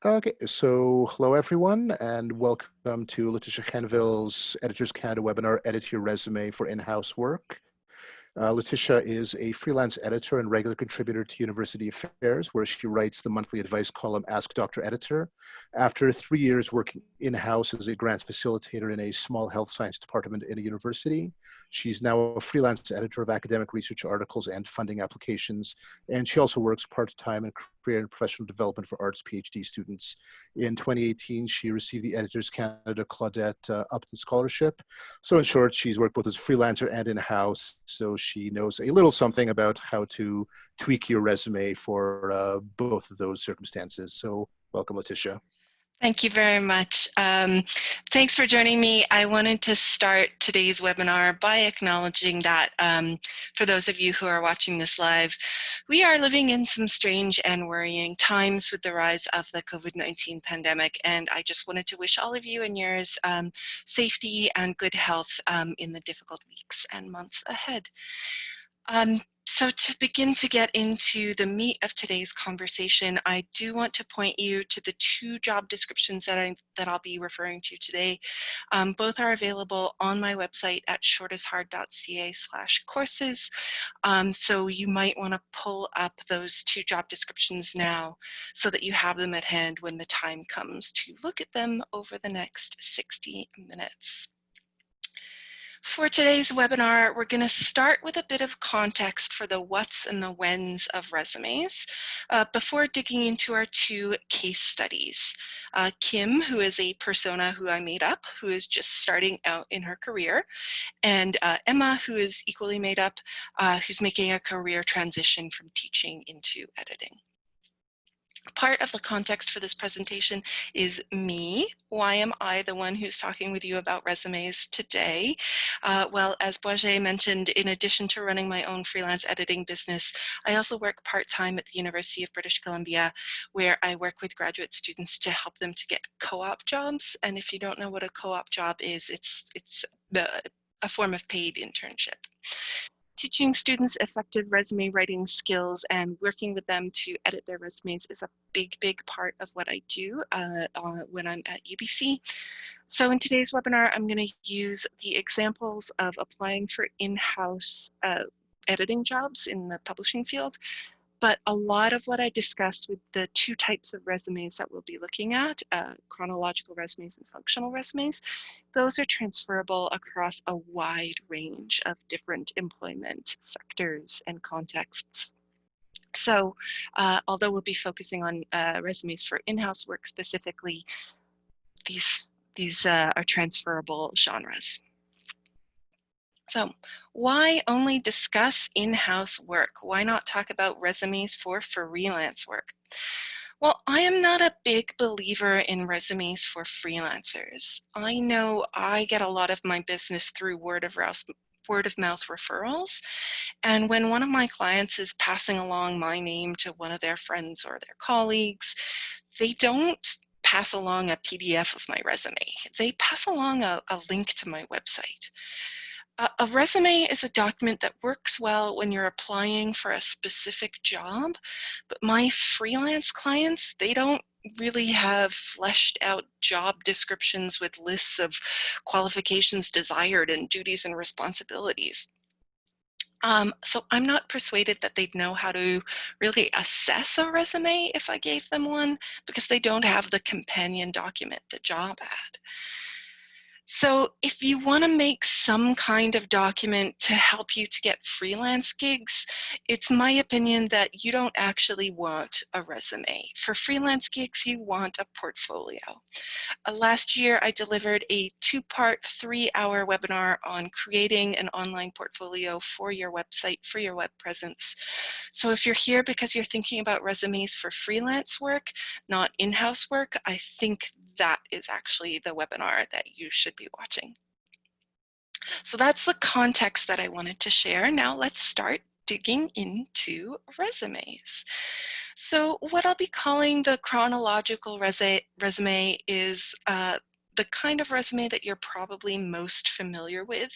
Okay, so hello everyone, and welcome to Letitia Canville's Editors Canada webinar, Edit Your Resume for In-House Work. Letitia is a freelance editor and regular contributor to University Affairs, where she writes the monthly advice column Ask Dr. Editor. After 3 years working in-house as a grants facilitator in a small health science department in a university, she's now a freelance editor of academic research articles and funding applications, and she also works part-time in career and professional development for arts PhD students. In 2018, she received the Editors Canada Claudette Upton Scholarship. So in short, she's worked both as a freelancer and in-house, so she knows a little something about how to tweak your resume for both of those circumstances. So welcome, Letitia. Thank you very much. Thanks for joining me. I wanted to start today's webinar by acknowledging that for those of you who are watching this live, we are living in some strange and worrying times with the rise of the COVID-19 pandemic, and I just wanted to wish all of you and yours safety and good health in the difficult weeks and months ahead. So to begin to get into the meat of today's conversation, I do want to point you to the two job descriptions that I'll be referring to today. Both are available on my website at shortisthard.ca/courses. So you might want to pull up those two job descriptions now so that you have them at hand when the time comes to look at them over the next 60 minutes. For today's webinar, we're going to start with a bit of context for the what's and the when's of resumes before digging into our two case studies. Kim, who is a persona who I made up, who is just starting out in her career, and Emma, who is equally made up, who's making a career transition from teaching into editing. Part of the context for this presentation is me. Why am I the one who's talking with you about resumes today? Well, as Boisé mentioned, in addition to running my own freelance editing business, I also work part-time at the University of British Columbia, where I work with graduate students to help them to get co-op jobs. And if you don't know what a co-op job is, it's a form of paid internship. Teaching students effective resume writing skills and working with them to edit their resumes is a big part of what I do when I'm at UBC. So in today's webinar, I'm going to use the examples of applying for in-house editing jobs in the publishing field. But a lot of what I discussed with the two types of resumes that we'll be looking at, chronological resumes and functional resumes, those are transferable across a wide range of different employment sectors and contexts. So although we'll be focusing on resumes for in-house work specifically, these are transferable genres. So why only discuss in-house work? Why not talk about resumes for freelance work? Well, I am not a big believer in resumes for freelancers. I know I get a lot of my business through word of mouth referrals. And when one of my clients is passing along my name to one of their friends or their colleagues, they don't pass along a PDF of my resume. They pass along a link to my website. A resume is a document that works well when you're applying for a specific job, but my freelance clients, they don't really have fleshed out job descriptions with lists of qualifications desired and duties and responsibilities. So I'm not persuaded that they'd know how to really assess a resume if I gave them one, because they don't have the companion document, the job ad. So if you want to make some kind of document to help you to get freelance gigs, it's my opinion that you don't actually want a resume. For freelance gigs, you want a portfolio. Last year, I delivered a 2-part, 3-hour webinar on creating an online portfolio for your website, for your web presence. So if you're here because you're thinking about resumes for freelance work, not in-house work, I think that is actually the webinar that you should be watching. So that's the context that I wanted to share. Now let's start digging into resumes. So what I'll be calling the chronological resume is the kind of resume that you're probably most familiar with.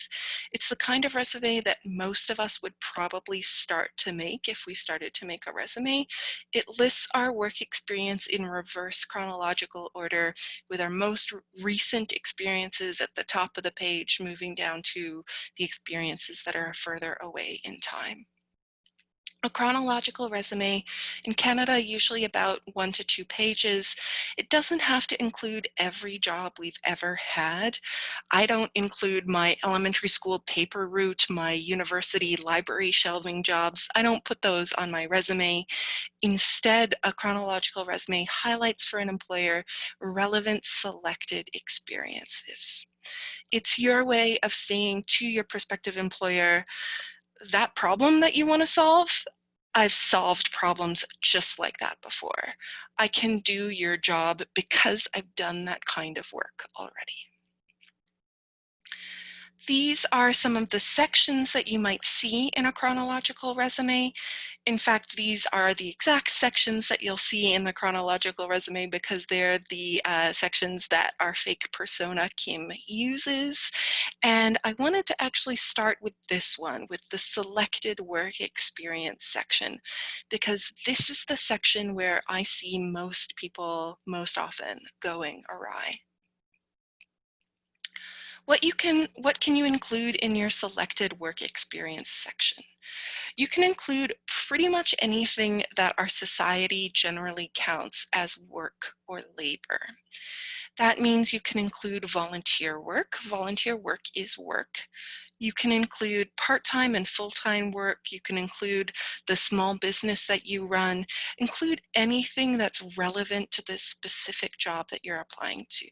It's the kind of resume that most of us would probably start to make if we started to make a resume. It lists our work experience in reverse chronological order, with our most recent experiences at the top of the page, moving down to the experiences that are further away in time. A chronological resume in Canada, usually about 1 to 2 pages. It doesn't have to include every job we've ever had. I don't include my elementary school paper route, my university library shelving jobs. I don't put those on my resume. Instead, a chronological resume highlights for an employer relevant selected experiences. It's your way of saying to your prospective employer, that problem that you want to solve, I've solved problems just like that before. I can do your job because I've done that kind of work already. These are some of the sections that you might see in a chronological resume. In fact, these are the exact sections that you'll see in the chronological resume because they're the sections that our fake persona Kim uses. And I wanted to actually start with this one, with the selected work experience section, because this is the section where I see most people most often going awry. What can you include in your selected work experience section? You can include pretty much anything that our society generally counts as work or labor. That means you can include volunteer work. Volunteer work is work. You can include part-time and full-time work. You can include the small business that you run. Include anything that's relevant to this specific job that you're applying to.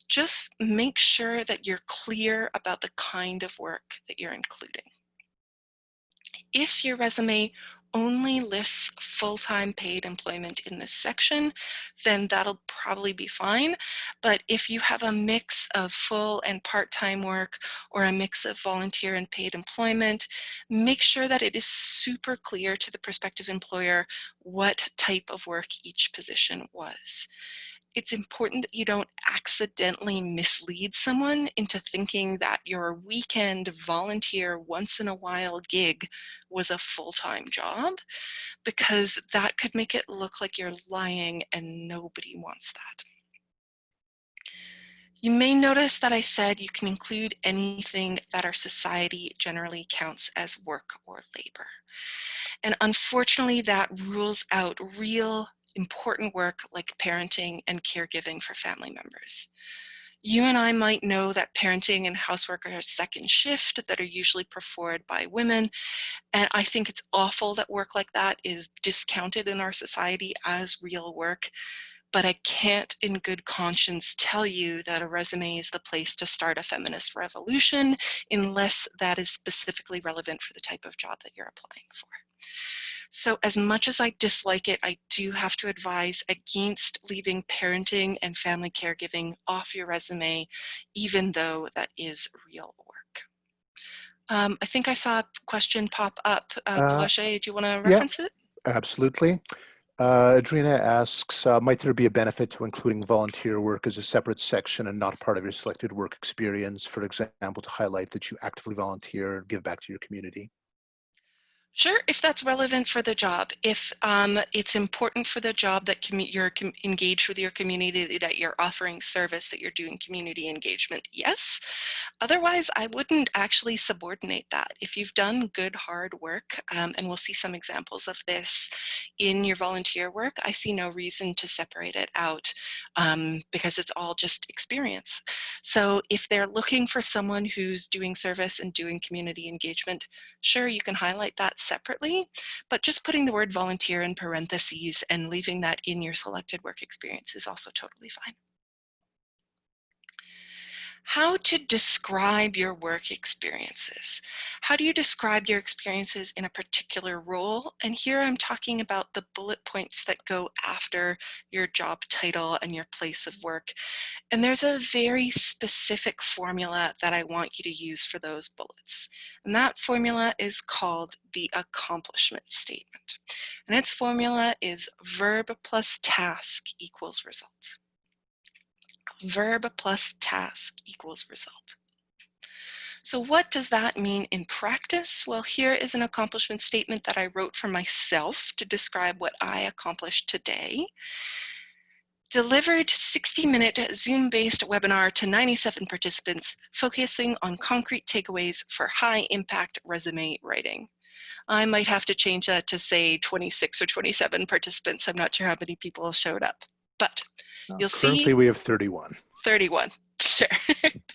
Just make sure that you're clear about the kind of work that you're including. If your resume only lists full-time paid employment in this section, then that'll probably be fine. But if you have a mix of full and part-time work or a mix of volunteer and paid employment, make sure that it is super clear to the prospective employer what type of work each position was. It's important that you don't accidentally mislead someone into thinking that your weekend volunteer once in a while gig was a full-time job, because that could make it look like you're lying and nobody wants that. You may notice that I said you can include anything that our society generally counts as work or labor. And unfortunately, that rules out real important work like parenting and caregiving for family members. You and I might know that parenting and housework are second shift that are usually performed by women. And I think it's awful that work like that is discounted in our society as real work. But I can't in good conscience tell you that a resume is the place to start a feminist revolution unless that is specifically relevant for the type of job that you're applying for. So as much as I dislike it, I do have to advise against leaving parenting and family caregiving off your resume, even though that is real work. I think I saw a question pop up. Vache, do you want to Yeah, reference it? absolutely. Adrina asks, might there be a benefit to including volunteer work as a separate section and not part of your selected work experience, for example, to highlight that you actively volunteer and give back to your community? Sure, if that's relevant for the job. If it's important for the job that you're engaged with your community, that you're offering service, that you're doing community engagement, yes. Otherwise, I wouldn't actually subordinate that. If you've done good, hard work, and we'll see some examples of this in your volunteer work, I see no reason to separate it out because it's all just experience. So if they're looking for someone who's doing service and doing community engagement, sure, you can highlight that separately, but just putting the word volunteer in parentheses and leaving that in your selected work experience is also totally fine. How to describe your work experiences. How do you describe your experiences in a particular role? And here I'm talking about the bullet points that go after your job title and your place of work. And there's a very specific formula that I want you to use for those bullets. And that formula is called the accomplishment statement. And its formula is verb plus task equals result. Verb plus task equals result. So what does that mean in practice? Well, here is an accomplishment statement that I wrote for myself to describe what I accomplished today. Delivered 60-minute Zoom-based webinar to 97 participants, focusing on concrete takeaways for high-impact resume writing. I might have to change that to say 26 or 27 participants. I'm not sure how many people showed up, but you'll Currently, see we have 31. 31. Sure.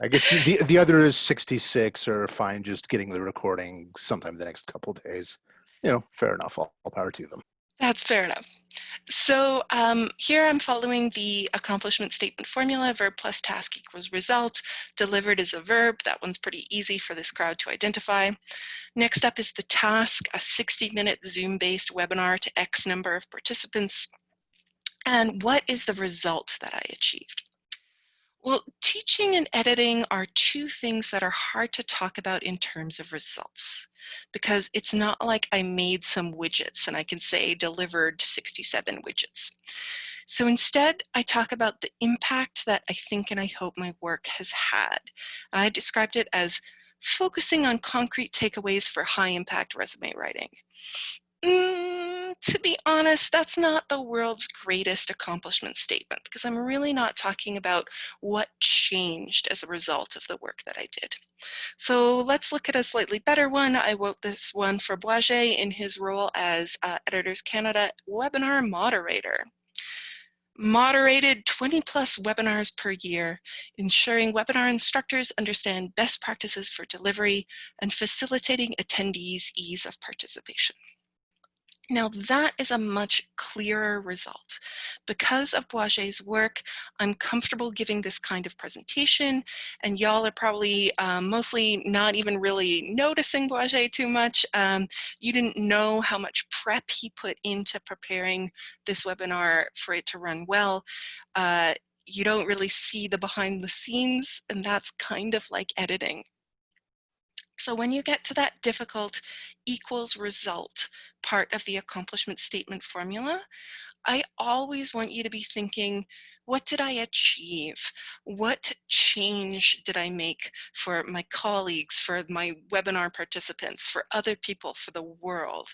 I guess the other is 66, or fine, just getting the recording sometime the next couple of days. Fair enough. All power to them. That's fair enough. So here I'm following the accomplishment statement formula. Verb plus task equals result. Delivered is a verb. That one's pretty easy for this crowd to identify. Next up is the task, a 60-minute Zoom-based webinar to X number of participants. And what is the result that I achieved? Well, teaching and editing are two things that are hard to talk about in terms of results, because it's not like I made some widgets and I can say delivered 67 widgets. So instead, I talk about the impact that I think and I hope my work has had. And I described it as focusing on concrete takeaways for high-impact resume writing. To be honest, that's not the world's greatest accomplishment statement, because I'm really not talking about what changed as a result of the work that I did. So let's look at a slightly better one. I wrote this one for Boisget in his role as Editors Canada webinar moderator. Moderated 20 plus webinars per year, ensuring webinar instructors understand best practices for delivery and facilitating attendees' ease of participation. Now that is a much clearer result. Because of Boisget's work, I'm comfortable giving this kind of presentation, and y'all are probably mostly not even really noticing Boisget too much. You didn't know how much prep he put into preparing this webinar for it to run well. You don't really see the behind the scenes, and that's kind of like editing. So when you get to that difficult equals result part of the accomplishment statement formula, I always want you to be thinking, what did I achieve? What change did I make for my colleagues, for my webinar participants, for other people, for the world?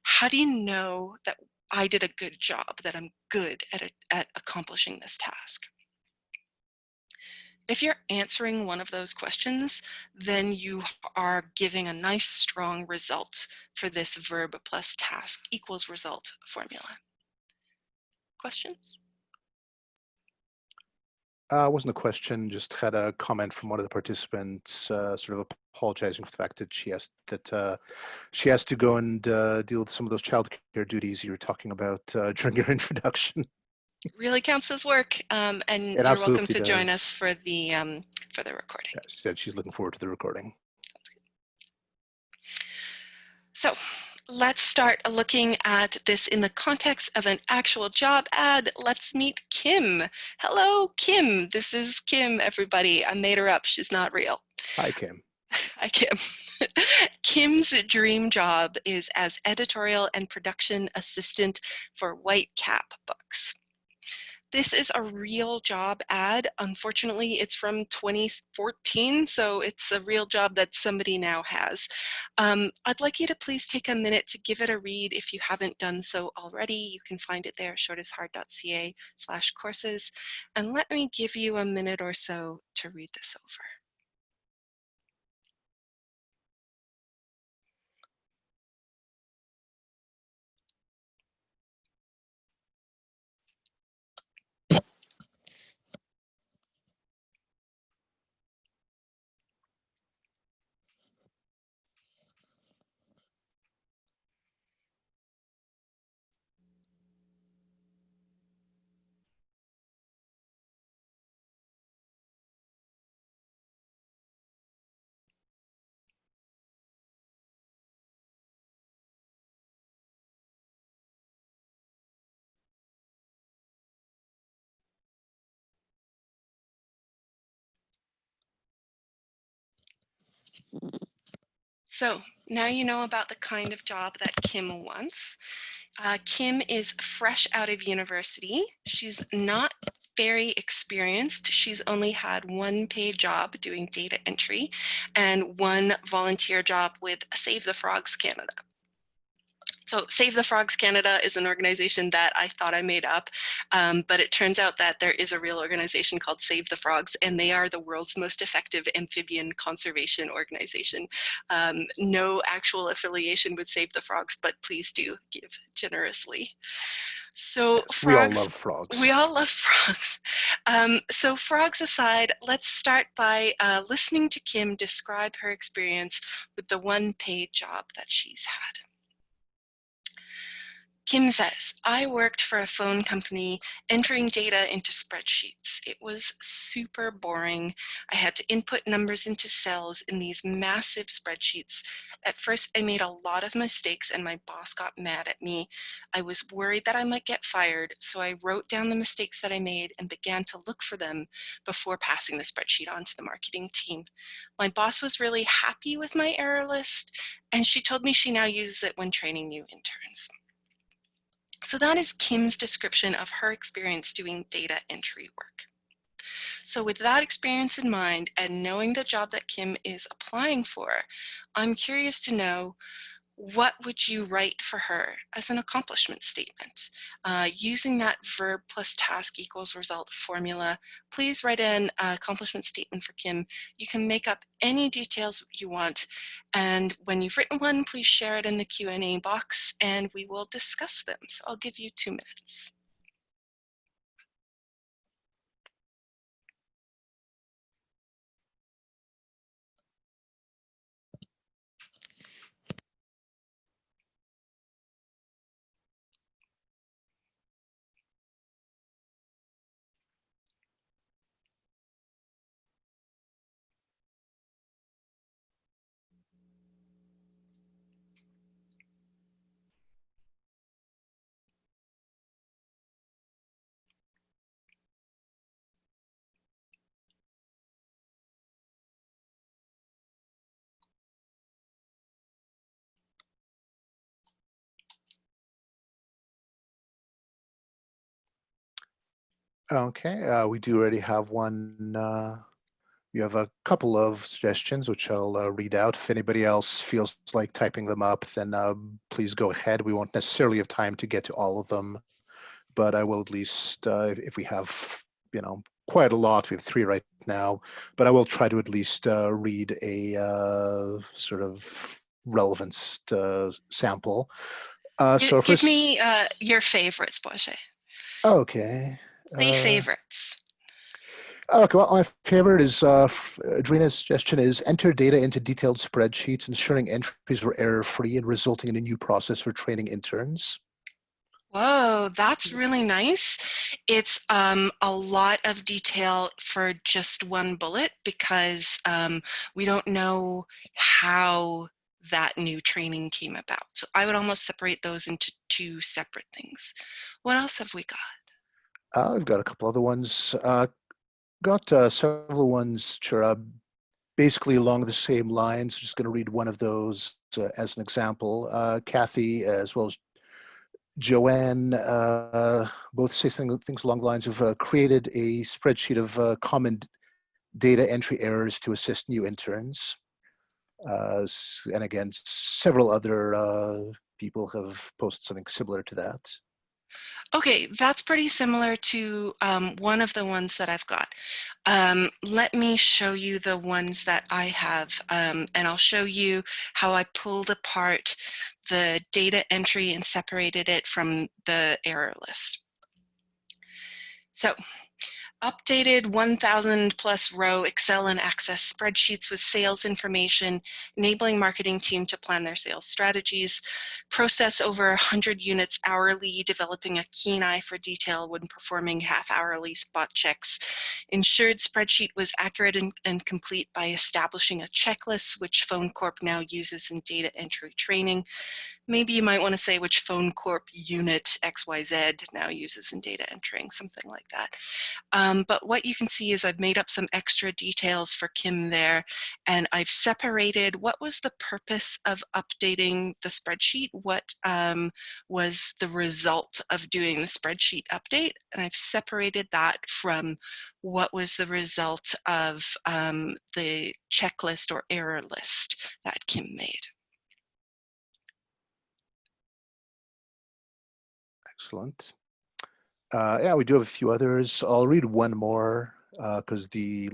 How do you know that I did a good job, that I'm good at accomplishing this task? If you're answering one of those questions, then you are giving a nice strong result for this verb plus task equals result formula. Questions? Wasn't a question, just had a comment from one of the participants, sort of apologizing for the fact that she has to go and deal with some of those childcare duties you were talking about during your introduction. Really counts as work, and It you're welcome to absolutely join does. us for the recording. Yeah, she said she's looking forward to the recording. So let's start looking at this in the context of an actual job ad. Let's meet Kim. Hello, Kim. This is Kim, everybody. I made her up. She's not real. Hi, Kim. Hi, Kim. Kim's dream job is as editorial and production assistant for White Cap Books. This is a real job ad. Unfortunately, it's from 2014, so it's a real job that somebody now has. I'd like you to please take a minute to give it a read if you haven't done so already. You can find it there, shortisthard.ca/courses. And let me give you a minute or so to read this over. So now you know about the kind of job that Kim wants. Kim is fresh out of university. She's not very experienced. She's only had one paid job doing data entry and one volunteer job with Save the Frogs Canada. So Save the Frogs Canada is an organization that I thought I made up, but it turns out that there is a real organization called Save the Frogs, and they are the world's most effective amphibian conservation organization. No actual affiliation with Save the Frogs, but please do give generously. So Yes, we all frogs, love frogs. we all love frogs. So frogs aside, let's start by listening to Kim describe her experience with the one paid job that she's had. Kim says, I worked for a phone company entering data into spreadsheets. It was super boring. I had to input numbers into cells in these massive spreadsheets. At first, I made a lot of mistakes and my boss got mad at me. I was worried that I might get fired, so I wrote down the mistakes that I made and began to look for them before passing the spreadsheet on to the marketing team. My boss was really happy with my error list, and she told me she now uses it when training new interns. So that is Kim's description of her experience doing data entry work. So with that experience in mind and knowing the job that Kim is applying for, I'm curious to know, what would you write for her as an accomplishment statement? Using that verb plus task equals result formula, please write an accomplishment statement for Kim. You can make up any details you want, and when you've written one, please share it in the Q&A box and we will discuss them. So I'll give you 2 minutes. Okay, we do already have one. We have a couple of suggestions, which I'll read out. If anybody else feels like typing them up, then please go ahead. We won't necessarily have time to get to all of them, but I will at least, if we have, quite a lot, we have 3 right now, but I will try to at least read a sort of relevant sample. So Give first, me your favorites, Boise. okay. Say favorites. Okay, well, my favorite is Adrina's suggestion is enter data into detailed spreadsheets, ensuring entries are error-free and resulting in a new process for training interns. Whoa, that's really nice. It's a lot of detail for just one bullet because we don't know how that new training came about. So I would almost separate those into 2 separate things. What else have we got? I've got a couple other ones. Got several ones which are basically along the same lines. Just going to read one of those as an example. Kathy, as well as Joanne, both say things along the lines of created a spreadsheet of common data entry errors to assist new interns. And again, several other people have posted something similar to that. Okay, that's pretty similar to one of the ones that I've got. Let me show you the ones that I have, and I'll show you how I pulled apart the data entry and separated it from the error list. So, updated 1,000 plus row Excel and Access spreadsheets with sales information, enabling marketing team to plan their sales strategies, process over 100 units hourly, developing a keen eye for detail when performing half-hourly spot checks, ensured spreadsheet was accurate and complete by establishing a checklist, which Phone Corp now uses in data entry training, Maybe you might want to say which phone corp unit XYZ now uses in data entering, something like that. But what you can see is I've made up some extra details for Kim there, and I've separated what was the purpose of updating the spreadsheet, what was the result of doing the spreadsheet update, and I've separated that from what was the result of the checklist or error list that Kim made. Excellent. Yeah, we do have a few others. I'll read one more because the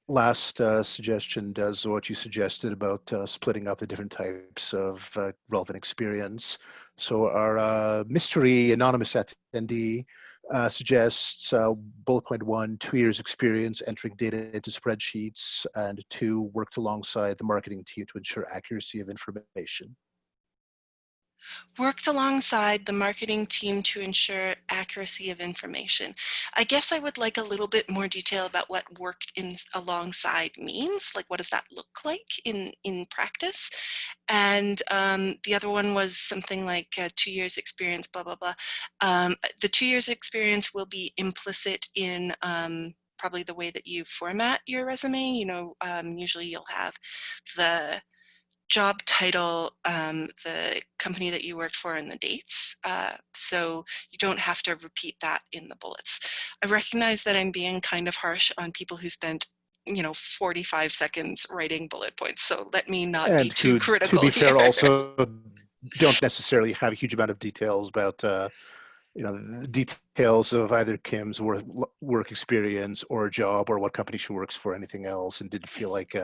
last suggestion does what you suggested about splitting up the different types of relevant experience. So our mystery anonymous attendee suggests bullet point 1, 2 years experience entering data into spreadsheets, and 2, worked alongside the marketing team to ensure accuracy of information. Worked alongside the marketing team to ensure accuracy of information. I guess I would like a little bit more detail about what worked in alongside means. Like, what does that look like in practice? And the other one was something like 2 years experience, blah, blah, blah. The 2 years experience will be implicit in probably the way that you format your resume. You know, usually you'll have the job title, the company that you worked for, and the dates. So you don't have to repeat that in the bullets. I recognize that I'm being kind of harsh on people who spent 45 seconds writing bullet points. So let me not be And too who, to critical be here. fair, also don't necessarily have a huge amount of details about the details of either Kim's work experience or job or what company she works for, anything else, and didn't feel like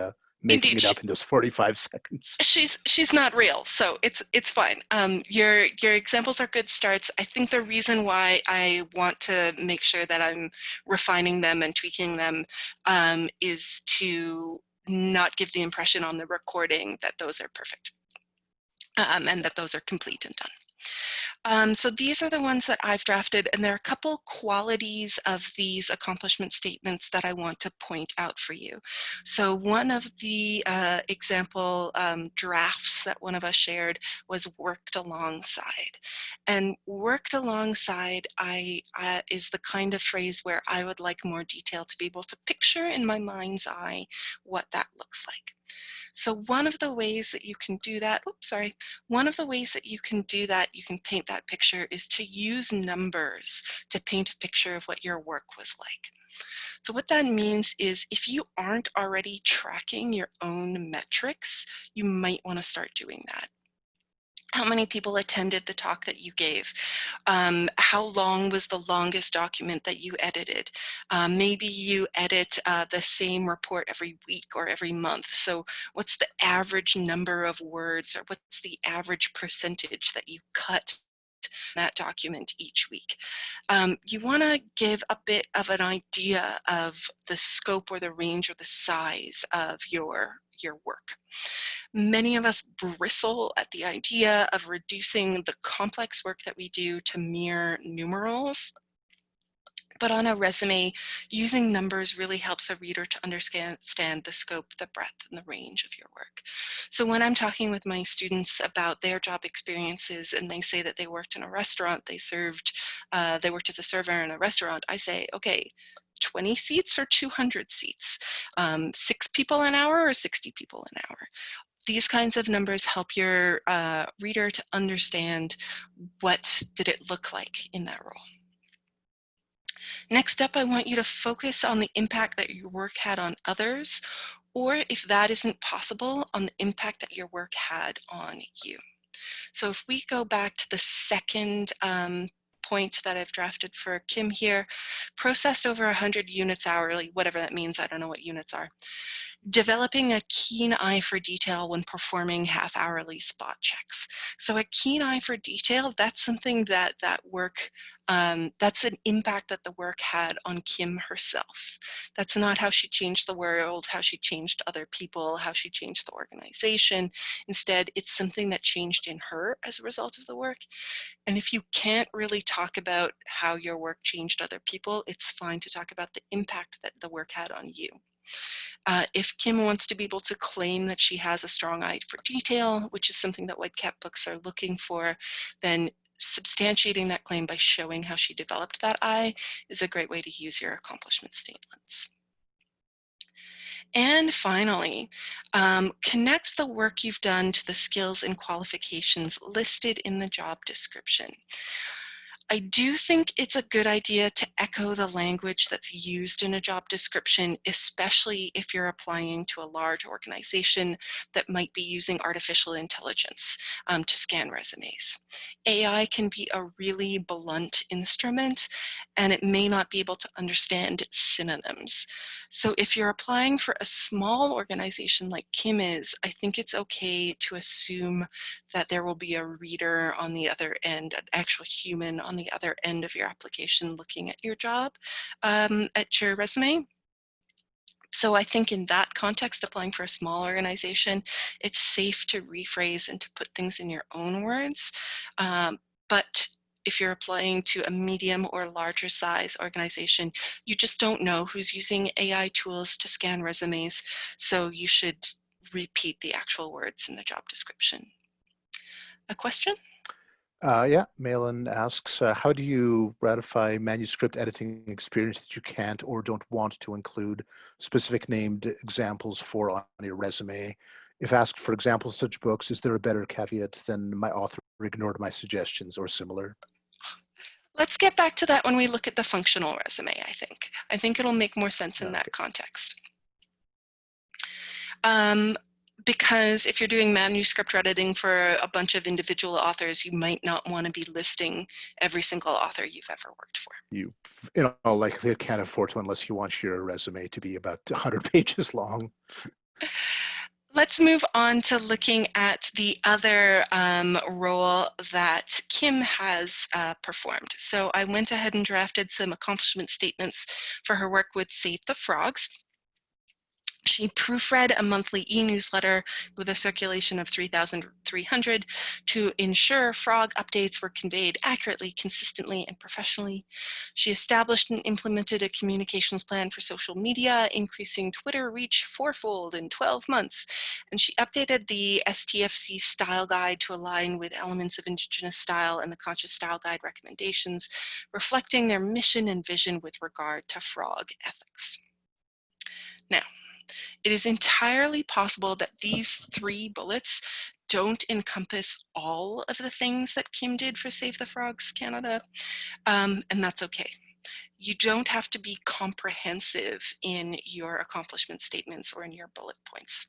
making Indeed, it up in those 45 seconds. she's not real, so it's fine. Your examples are good starts. I think the reason why I want to make sure that I'm refining them and tweaking them is to not give the impression on the recording that those are perfect and that those are complete and done. So these are the ones that I've drafted, and there are a couple qualities of these accomplishment statements that I want to point out for you. So one of the example drafts that one of us shared was worked alongside. And worked alongside is the kind of phrase where I would like more detail to be able to picture in my mind's eye what that looks like. So one of the ways that you can do that, one of the ways that you can do that, you can paint that picture, is to use numbers to paint a picture of what your work was like. So what that means is if you aren't already tracking your own metrics, you might want to start doing that. How many people attended the talk that you gave? How long was the longest document that you edited? Maybe you edit the same report every week or every month. So what's the average number of words, or what's the average percentage that you cut that document each week? You want to give a bit of an idea of the scope or the range or the size of your work. Many of us bristle at the idea of reducing the complex work that we do to mere numerals. But on a resume, using numbers really helps a reader to understand the scope, the breadth, and the range of your work. So when I'm talking with my students about their job experiences and they say that they worked in a restaurant, they worked as a server in a restaurant, I say, okay, 20 seats or 200 seats, 6 people an hour or 60 people an hour. These kinds of numbers help your reader to understand what did it look like in that role. Next up, I want you to focus on the impact that your work had on others, or if that isn't possible, on the impact that your work had on you. So if we go back to the second point that I've drafted for Kim here, processed over 100 units hourly, whatever that means, I don't know what units are. Developing a keen eye for detail when performing half-hourly spot checks. So a keen eye for detail, that's something that that's an impact that the work had on Kim herself. That's not how she changed the world, how she changed other people, how she changed the organization. Instead, it's something that changed in her as a result of the work. And if you can't really talk about how your work changed other people, it's fine to talk about the impact that the work had on you. If Kim wants to be able to claim that she has a strong eye for detail, which is something that Whitecap books are looking for, then substantiating that claim by showing how she developed that eye is a great way to use your accomplishment statements. And finally, connect the work you've done to the skills and qualifications listed in the job description. I do think it's a good idea to echo the language that's used in a job description, especially if you're applying to a large organization that might be using artificial intelligence to scan resumes. AI can be a really blunt instrument, and it may not be able to understand synonyms. So if you're applying for a small organization like Kim is, I think it's okay to assume that there will be a reader on the other end, an actual human on the other end of your application looking at your job, at your resume. So I think in that context, applying for a small organization, it's safe to rephrase and to put things in your own words. But if you're applying to a medium or larger size organization, you just don't know who's using AI tools to scan resumes. So you should repeat the actual words in the job description. A question? Yeah, Malin asks, how do you ratify manuscript editing experience that you can't or don't want to include specific named examples for on your resume? If asked for examples of such books, is there a better caveat than my author ignored my suggestions or similar? Let's get back to that when we look at the functional resume, I think. I think it'll make more sense in that context. Because if you're doing manuscript editing for a bunch of individual authors, you might not want to be listing every single author you've ever worked for. You, in all likelihood, can't afford to unless you want your resume to be about 100 pages long. Let's move on to looking at the other role that Kim has performed. So I went ahead and drafted some accomplishment statements for her work with Save the Frogs. She proofread a monthly e-newsletter with a circulation of 3,300 to ensure frog updates were conveyed accurately, consistently, and professionally. She established and implemented a communications plan for social media, increasing Twitter reach fourfold in 12 months. And she updated the STFC style guide to align with elements of Indigenous style and the Conscious Style Guide recommendations, reflecting their mission and vision with regard to frog ethics. Now, it is entirely possible that these 3 bullets don't encompass all of the things that Kim did for Save the Frogs Canada, and that's okay. You don't have to be comprehensive in your accomplishment statements or in your bullet points.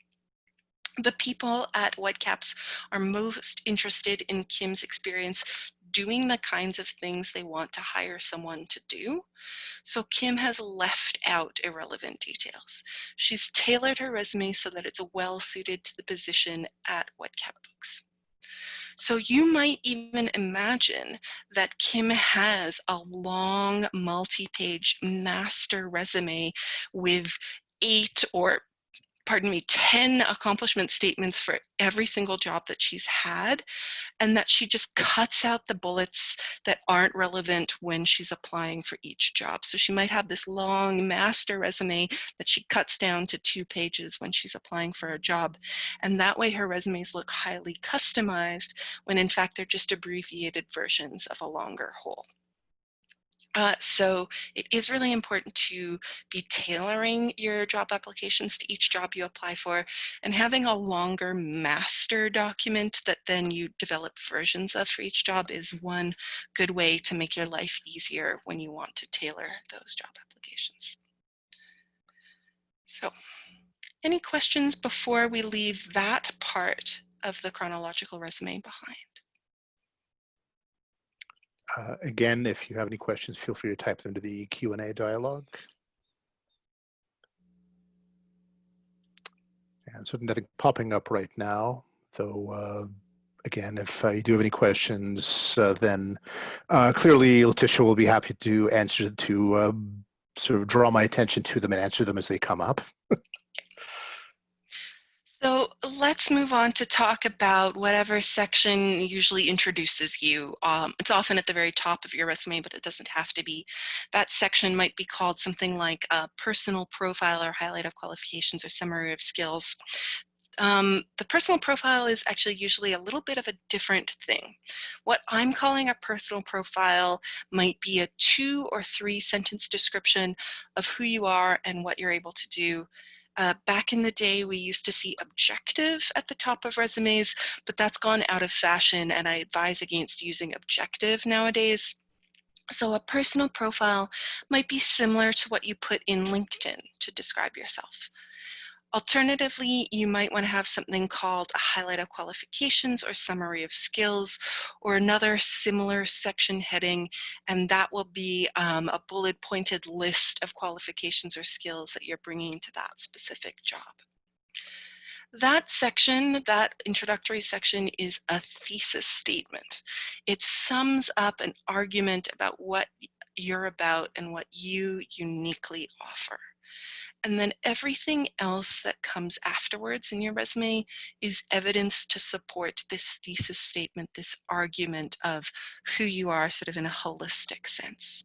The people at Whitecaps are most interested in Kim's experience doing the kinds of things they want to hire someone to do. So Kim has left out irrelevant details. She's tailored her resume so that it's well suited to the position at Whitecap Books. So you might even imagine that Kim has a long multi-page master resume with 10 accomplishment statements for every single job that she's had, and that she just cuts out the bullets that aren't relevant when she's applying for each job. So she might have this long master resume that she cuts down to 2 pages when she's applying for a job. And that way her resumes look highly customized when in fact they're just abbreviated versions of a longer whole. So it is really important to be tailoring your job applications to each job you apply for, and having a longer master document that then you develop versions of for each job is one good way to make your life easier when you want to tailor those job applications. So, any questions before we leave that part of the chronological resume behind? Again, if you have any questions, feel free to type them into the Q&A dialogue. And so nothing popping up right now, though, again, if you do have any questions, then clearly Letitia will be happy to answer, to sort of draw my attention to them and answer them as they come up. So let's let's move on to talk about whatever section usually introduces you. It's often at the very top of your resume, but it doesn't have to be. That section might be called something like a personal profile or highlight of qualifications or summary of skills. The personal profile is actually usually a little bit of a different thing. What I'm calling a personal profile might be a 2 or 3 sentence description of who you are and what you're able to do. Back in the day, we used to see objective at the top of resumes, but that's gone out of fashion, and I advise against using objective nowadays. So a personal profile might be similar to what you put in LinkedIn to describe yourself. Alternatively, you might want to have something called a highlight of qualifications or summary of skills, or another similar section heading, and that will be a bullet pointed list of qualifications or skills that you're bringing to that specific job. That section, that introductory section, is a thesis statement. It sums up an argument about what you're about and what you uniquely offer. And then everything else that comes afterwards in your resume is evidence to support this thesis statement, this argument of who you are sort of in a holistic sense.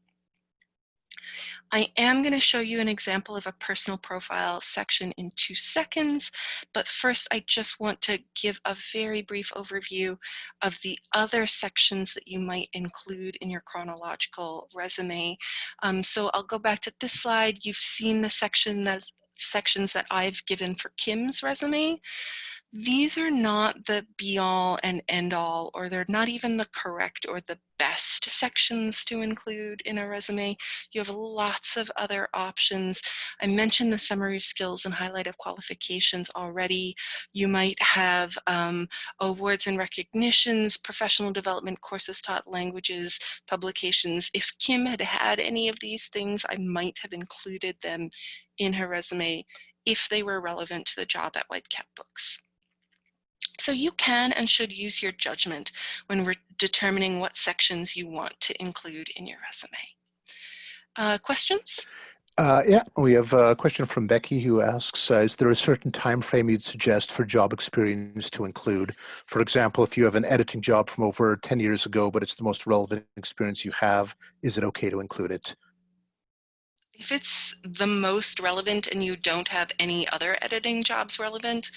I am going to show you an example of a personal profile section in 2 seconds, but first I just want to give a very brief overview of the other sections that you might include in your chronological resume. So I'll go back to this slide. You've seen the sections that I've given for Kim's resume. These are not the be-all and end-all, or they're not even the correct or the best sections to include in a resume. You have lots of other options. I mentioned the summary of skills and highlight of qualifications already. You might have awards and recognitions, professional development, courses taught, languages, publications. If Kim had had any of these things, I might have included them in her resume if they were relevant to the job at Whitecap Books. So you can and should use your judgment when we're determining what sections you want to include in your resume. Questions? Yeah, we have a question from Becky who asks, is there a certain time frame you'd suggest for job experience to include? For example, if you have an editing job from over 10 years ago, but it's the most relevant experience you have, is it okay to include it? If it's the most relevant and you don't have any other editing jobs relevant,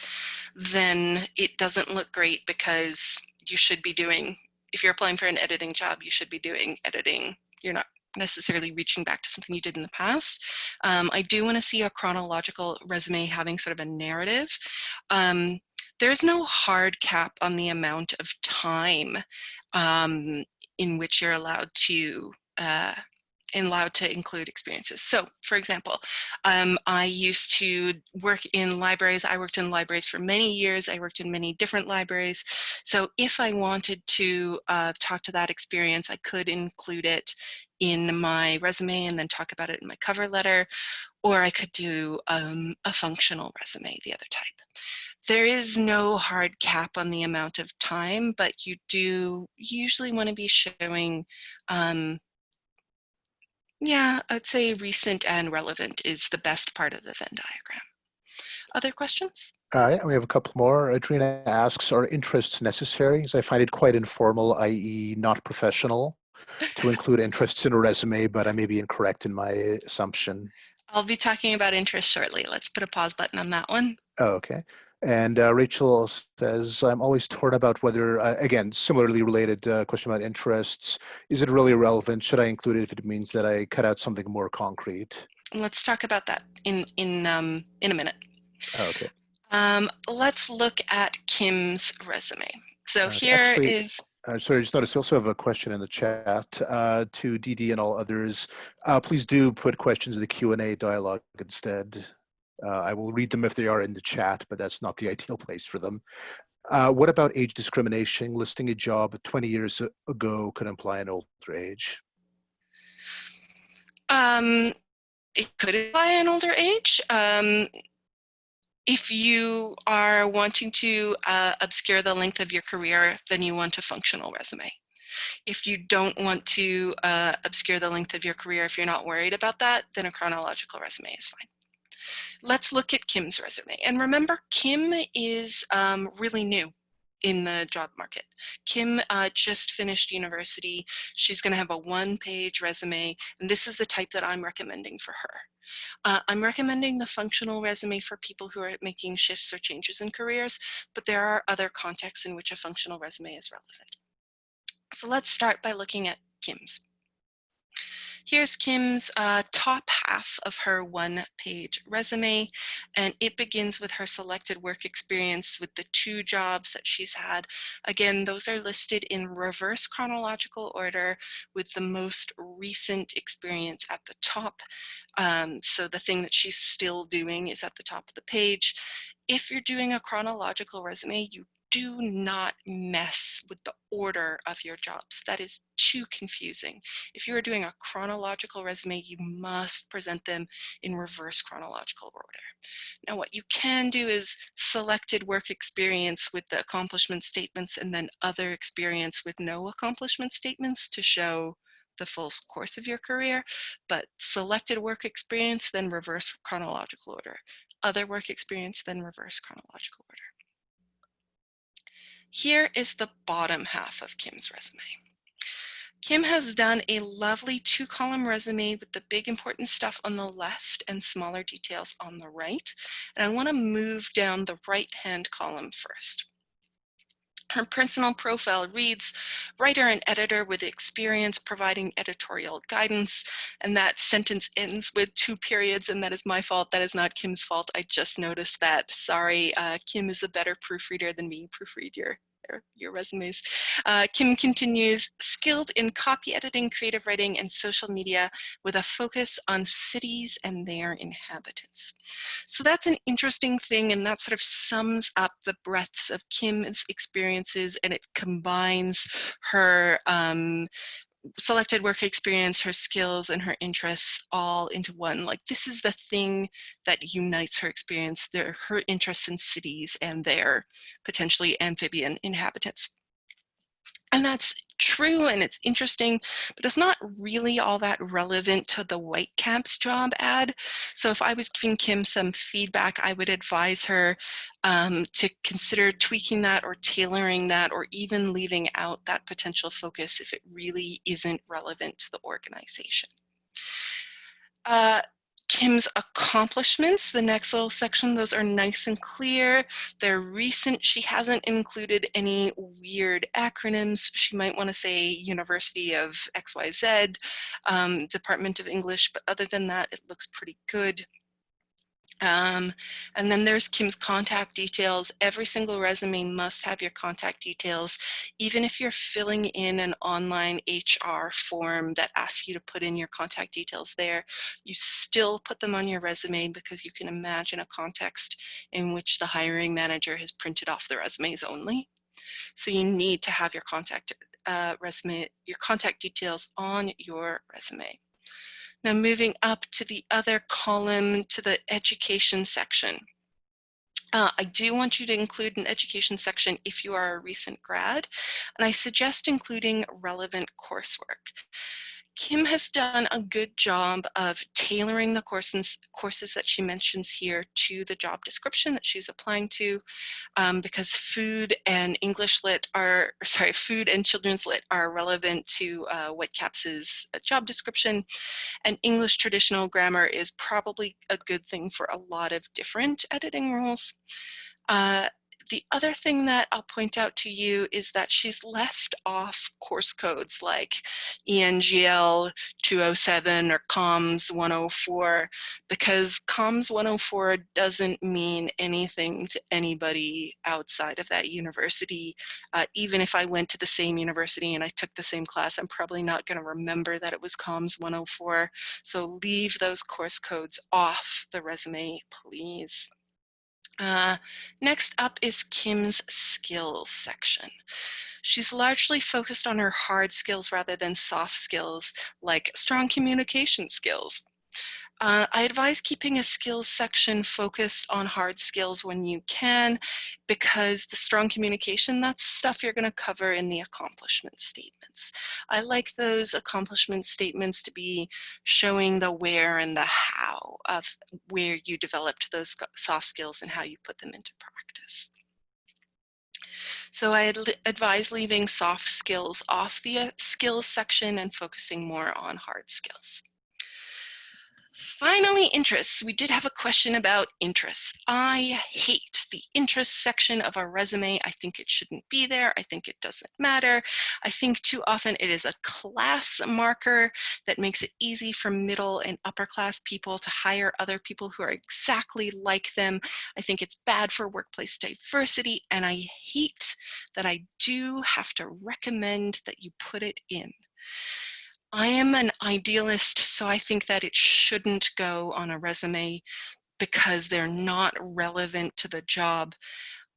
then it doesn't look great, because you should be doing, if you're applying for an editing job, you should be doing editing. You're not necessarily reaching back to something you did in the past. I do want to see a chronological resume having sort of a narrative. There's no hard cap on the amount of time in which you're allowed to include experiences. So, for example, I used to work in libraries. I worked in libraries for many years. I worked in many different libraries. So if I wanted to talk to that experience, I could include it in my resume and then talk about it in my cover letter, or I could do a functional resume, the other type. There is no hard cap on the amount of time, but you do usually want to be showing yeah, I'd say recent and relevant is the best part of the Venn diagram. Other questions? Yeah, we have a couple more. Adrina asks, are interests necessary? As I find it quite informal, i.e. not professional, to include interests in a resume, but I may be incorrect in my assumption. I'll be talking about interest shortly. Let's put a pause button on that one. Oh, okay. And Rachel says, I'm always torn about whether, again, similarly related question about interests. Is it really relevant? Should I include it if it means that I cut out something more concrete? Let's talk about that in a minute. Oh, okay. Let's look at Kim's resume. So Okay. here Actually, is. sorry, I just noticed we also have a question in the chat to DD and all others. Please do put questions in the Q&A dialogue instead. I will read them if they are in the chat, but that's not the ideal place for them. What about age discrimination? Listing a job 20 years ago could imply an older age. It could imply an older age. If you are wanting to obscure the length of your career, then you want a functional resume. If you don't want to obscure the length of your career, if you're not worried about that, then a chronological resume is fine. Let's look at Kim's resume. And remember, Kim is really new in the job market. Kim just finished university. She's going to have a one-page resume, and this is the type that I'm recommending for her. I'm recommending the functional resume for people who are making shifts or changes in careers, but there are other contexts in which a functional resume is relevant. So let's start by looking at Kim's. Here's Kim's top half of her one-page resume, and it begins with her selected work experience with the 2 jobs that she's had. Again, those are listed in reverse chronological order with the most recent experience at the top. So the thing that she's still doing is at the top of the page. If you're doing a chronological resume, you do not mess with the order of your jobs. That is too confusing. If you are doing a chronological resume, you must present them in reverse chronological order. Now, what you can do is selected work experience with the accomplishment statements and then other experience with no accomplishment statements to show the full course of your career, but selected work experience, then reverse chronological order. Other work experience, then reverse chronological order. Here is the bottom half of Kim's resume. Kim has done a lovely 2-column resume with the big important stuff on the left and smaller details on the right. And I want to move down the right-hand column first. Her personal profile reads, writer and editor with experience providing editorial guidance, and that sentence ends with 2 periods, and that is my fault. That is not Kim's fault. I just noticed that. Sorry, Kim is a better proofreader than me. Proofread your resumes. Kim continues, skilled in copy editing, creative writing, and social media with a focus on cities and their inhabitants. So that's an interesting thing, and that sort of sums up the breadths of Kim's experiences, and it combines her selected work experience, her skills, and her interests all into one. Like, this is the thing that unites her experience, her interests in cities and their potentially amphibian inhabitants. And that's true, and it's interesting, but it's not really all that relevant to the Whitecaps job ad. So if I was giving Kim some feedback, I would advise her to consider tweaking that or tailoring that, or even leaving out that potential focus if it really isn't relevant to the organization. Kim's accomplishments, the next little section, those are nice and clear. They're recent. She hasn't included any weird acronyms. She might want to say University of XYZ, Department of English, but other than that, it looks pretty good. And then there's Kim's contact details. Every single resume must have your contact details. Even if you're filling in an online HR form that asks you to put in your contact details there, you still put them on your resume, because you can imagine a context in which the hiring manager has printed off the resumes only. So you need to have your contact details on your resume. Now moving up to the other column, to the education section. I do want you to include an education section if you are a recent grad, and I suggest including relevant coursework. Kim has done a good job of tailoring the courses that she mentions here to the job description that she's applying to, because food and children's lit are relevant to Whitecaps's job description, and English traditional grammar is probably a good thing for a lot of different editing roles. The other thing that I'll point out to you is that she's left off course codes like ENGL 207 or COMS 104, because COMS 104 doesn't mean anything to anybody outside of that university. Even if I went to the same university and I took the same class, I'm probably not going to remember that it was COMS 104. So leave those course codes off the resume, please. Next up is Kim's skills section. She's largely focused on her hard skills rather than soft skills, like strong communication skills. I advise keeping a skills section focused on hard skills when you can, because the strong communication, that's stuff you're going to cover in the accomplishment statements. I like those accomplishment statements to be showing the where and the how of where you developed those soft skills and how you put them into practice. So I advise leaving soft skills off the skills section and focusing more on hard skills. Finally, interests. We did have a question about interests. I hate the interests section of a resume. I think it shouldn't be there. I think it doesn't matter. I think too often it is a class marker that makes it easy for middle and upper class people to hire other people who are exactly like them. I think it's bad for workplace diversity, and I hate that I do have to recommend that you put it in. I am an idealist, so I think that it shouldn't go on a resume because they're not relevant to the job.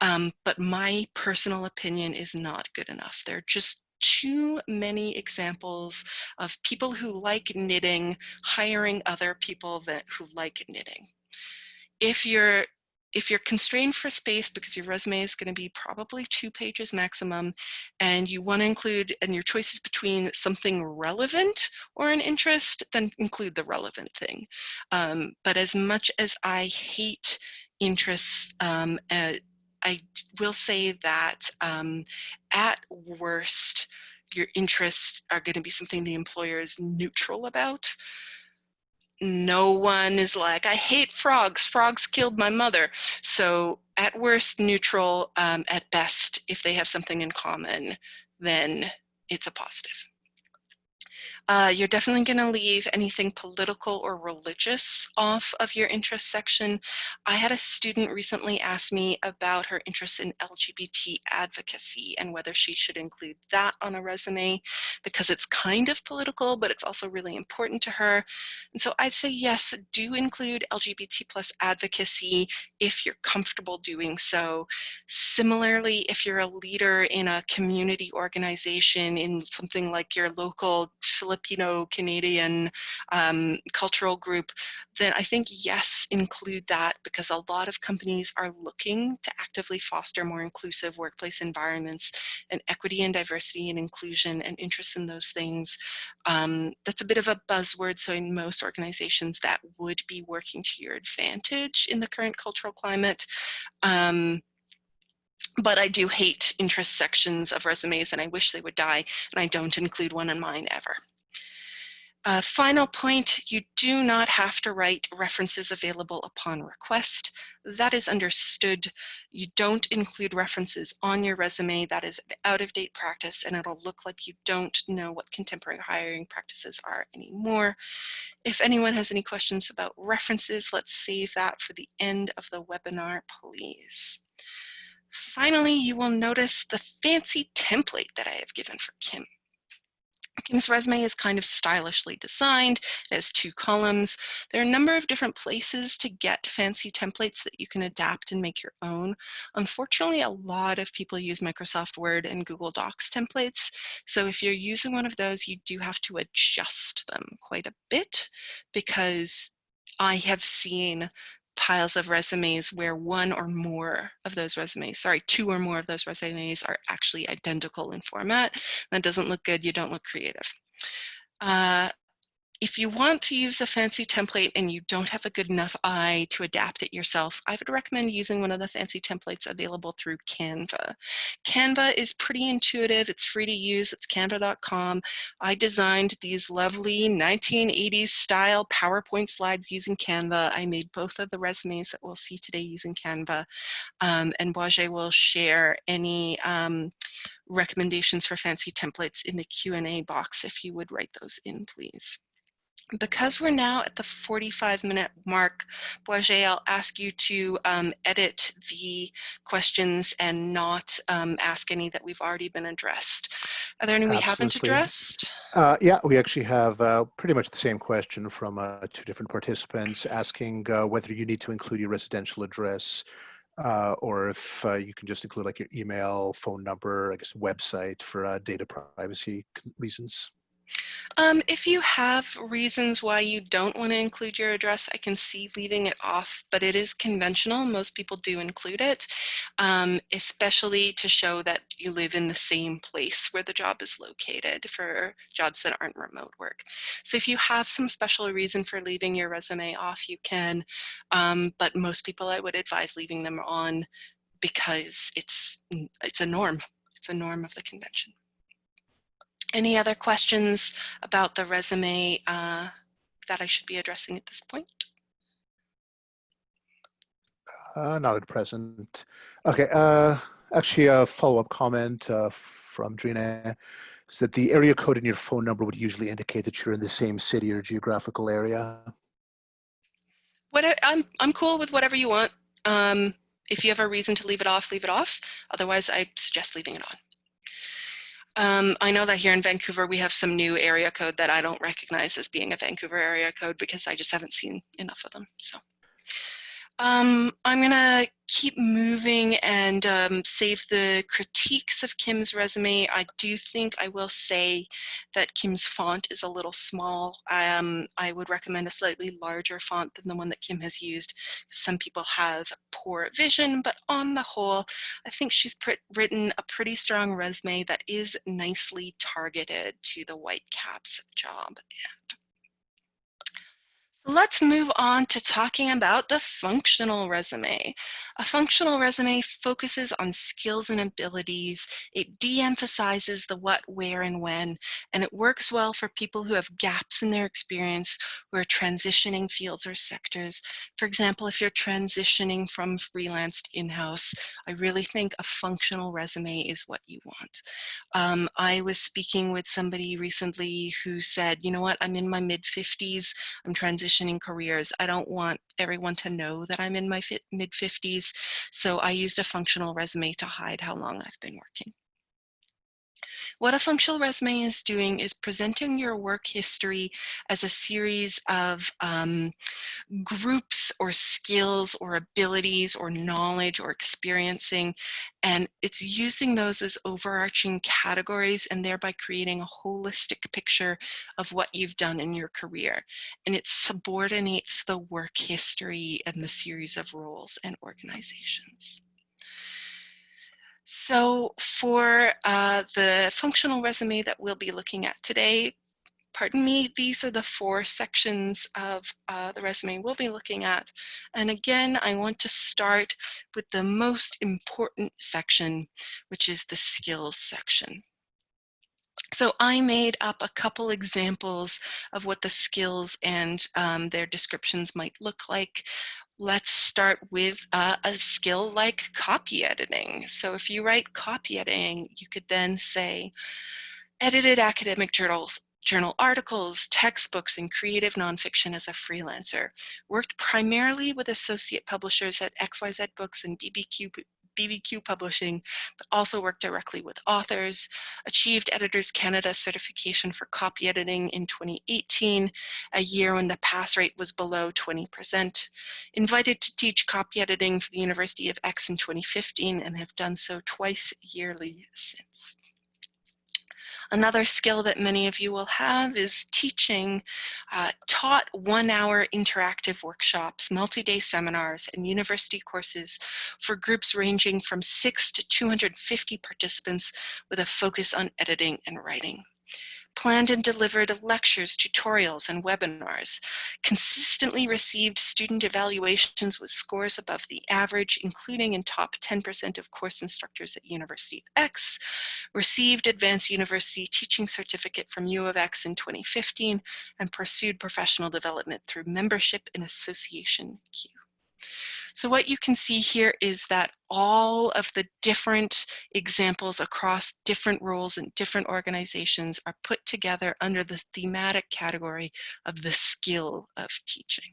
But my personal opinion is not good enough. There are just too many examples of people who like knitting hiring other people who like knitting. If you're constrained for space because your resume is going to be probably 2 pages maximum, and you want to include, and your choice is between something relevant or an interest, then include the relevant thing. But as much as I hate interests, I will say that at worst, your interests are going to be something the employer is neutral about. No one is like, I hate frogs. Frogs killed my mother. So at worst, neutral. At best, if they have something in common, then it's a positive. You're definitely going to leave anything political or religious off of your interest section. I had a student recently ask me about her interest in LGBT advocacy and whether she should include that on a resume because it's kind of political, but it's also really important to her. And so I'd say yes, do include LGBT plus advocacy if you're comfortable doing so. Similarly, if you're a leader in a community organization in something like your local Filipino Canadian cultural group, then I think yes, include that because a lot of companies are looking to actively foster more inclusive workplace environments and equity and diversity and inclusion and interest in those things. That's a bit of a buzzword, so in most organizations that would be working to your advantage in the current cultural climate. But I do hate interest sections of resumes and I wish they would die, and I don't include one in mine ever. Final point, you do not have to write references available upon request. That is understood. You don't include references on your resume. That is an out-of-date practice, and it'll look like you don't know what contemporary hiring practices are anymore. If anyone has any questions about references, let's save that for the end of the webinar, please. Finally, you will notice the fancy template that I have given for Kim. Kim's resume is kind of stylishly designed. It has 2 columns. There are a number of different places to get fancy templates that you can adapt and make your own. Unfortunately, a lot of people use Microsoft Word and Google Docs templates. So if you're using one of those, you do have to adjust them quite a bit because I have seen piles of resumes where 1 or more of those resumes, sorry, 2 or more of those resumes are actually identical in format. That doesn't look good. You don't look creative. If you want to use a fancy template and you don't have a good enough eye to adapt it yourself, I would recommend using one of the fancy templates available through Canva. Canva is pretty intuitive. It's free to use. It's canva.com. I designed these lovely 1980s style PowerPoint slides using Canva. I made both of the resumes that we'll see today using Canva. And Boaget will share any recommendations for fancy templates in the Q&A box if you would write those in, please. Because we're now at the 45-minute mark, Boaget, I'll ask you to edit the questions and not ask any that we've already been addressed. Are there any we haven't addressed? Yeah, we actually have pretty much the same question from 2 different participants asking whether you need to include your residential address or if you can just include like your email, phone number, I guess website for data privacy reasons. If you have reasons why you don't want to include your address, I can see leaving it off, but it is conventional. Most people do include it, especially to show that you live in the same place where the job is located for jobs that aren't remote work. So if you have some special reason for leaving your resume off, you can, but most people I would advise leaving them on because it's a norm. It's a norm of the convention. Any other questions about the resume that I should be addressing at this point? Not at present. Okay, actually a follow-up comment from Drina is that the area code in your phone number would usually indicate that you're in the same city or geographical area. I'm cool with whatever you want. If you have a reason to leave it off, leave it off. Otherwise, I suggest leaving it on. I know that here in Vancouver, we have some new area code that I don't recognize as being a Vancouver area code because I just haven't seen enough of them. So I'm gonna keep moving and save the critiques of Kim's resume. I do think I will say that Kim's font is a little small. I would recommend a slightly larger font than the one that Kim has used. Some people have poor vision, but on the whole, I think she's written a pretty strong resume that is nicely targeted to the Whitecaps job. Let's move on to talking about the functional resume. A functional resume focuses on skills and abilities. It de-emphasizes the what, where, and when, and it works well for people who have gaps in their experience, who are transitioning fields or sectors. For example, if you're transitioning from freelance to in-house, I really think a functional resume is what you want. I was speaking with somebody recently who said, you know what, I'm in my mid-50s, I'm transitioning careers. I don't want everyone to know that I'm in my mid-50s, so I used a functional resume to hide how long I've been working. What a functional resume is doing is presenting your work history as a series of groups or skills or abilities or knowledge or experiencing, and it's using those as overarching categories and thereby creating a holistic picture of what you've done in your career. And it subordinates the work history and the series of roles and organizations. So for the functional resume that we'll be looking at today, pardon me, these are the 4 sections of the resume we'll be looking at. And again, I want to start with the most important section, which is the skills section. So I made up a couple examples of what the skills and their descriptions might look like. Let's start with a skill like copy editing. So if you write copy editing, you could then say, edited academic journal articles, textbooks, and creative nonfiction as a freelancer. Worked primarily with associate publishers at XYZ Books and BBQ Publishing, but also worked directly with authors. Achieved Editors Canada certification for copy editing in 2018, a year when the pass rate was below 20%. Invited to teach copy editing for the University of X in 2015 and have done so twice yearly since. Another skill that many of you will have is teaching. Taught 1-hour interactive workshops, multi-day seminars, and university courses for groups ranging from 6 to 250 participants with a focus on editing and writing. Planned and delivered lectures, tutorials, and webinars. Consistently received student evaluations with scores above the average, including in top 10% of course instructors at University of X. Received Advanced University Teaching Certificate from U of X in 2015, and pursued professional development through membership in Association Q. So what you can see here is that all of the different examples across different roles and different organizations are put together under the thematic category of the skill of teaching.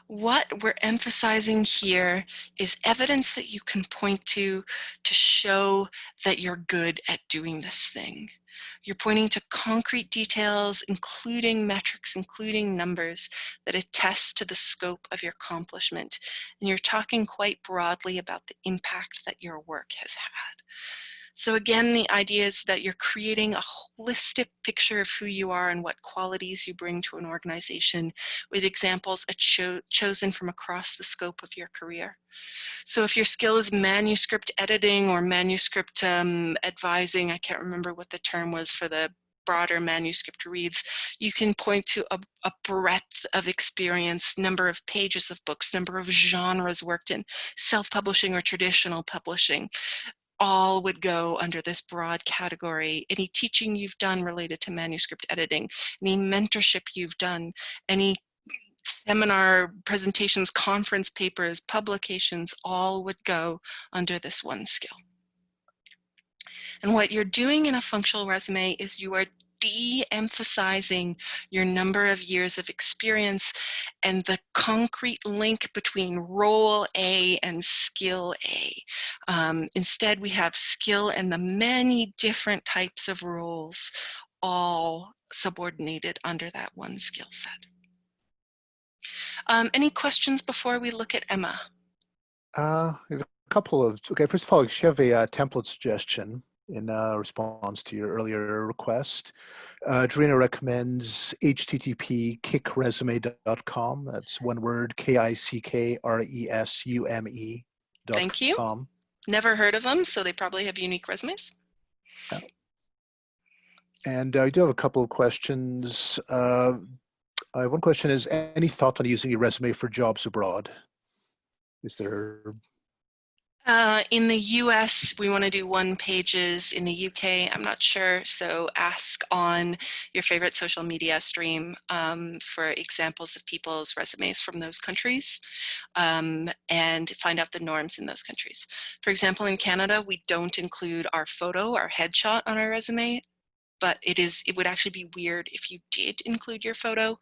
What we're emphasizing here is evidence that you can point to show that you're good at doing this thing. You're pointing to concrete details, including metrics, including numbers that attest to the scope of your accomplishment. And you're talking quite broadly about the impact that your work has had. So again, the idea is that you're creating a holistic picture of who you are and what qualities you bring to an organization, with examples chosen from across the scope of your career. So if your skill is manuscript editing or manuscript advising, I can't remember what the term was for the broader manuscript reads, you can point to a breadth of experience, number of pages of books, number of genres worked in, self-publishing or traditional publishing. All would go under this broad category. Any teaching you've done related to manuscript editing, any mentorship you've done, any seminar presentations, conference papers, publications, all would go under this one skill. And what you're doing in a functional resume is you are de-emphasizing your number of years of experience and the concrete link between role A and skill A. Instead, we have skill and the many different types of roles all subordinated under that one skill set. Any questions before we look at Emma? We have a couple of, okay, first of all, you have a template suggestion in response to your earlier request. Dorina recommends http kickresume.com. That's one word, kickresume.com. Thank you. Never heard of them, so they probably have unique resumes. Yeah. And I do have a couple of questions. One question is, any thought on using your resume for jobs abroad? Is there? In the US, we want to do 1 pages. In the UK, I'm not sure. So ask on your favorite social media stream for examples of people's resumes from those countries and find out the norms in those countries. For example, in Canada, we don't include our photo, our headshot on our resume. But it would actually be weird if you did include your photo.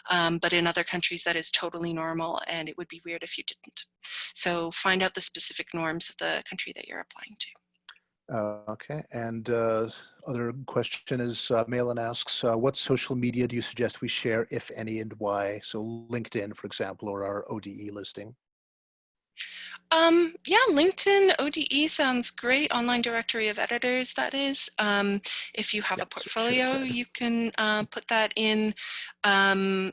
But in other countries, that is totally normal, and it would be weird if you didn't. So find out the specific norms of the country that you're applying to. Okay, and other question is, Malin asks, what social media do you suggest we share, if any, and why? So LinkedIn, for example, or our ODE listing. Yeah, LinkedIn ODE sounds great. Online directory of editors, that is. If you have a portfolio, you can put that in. I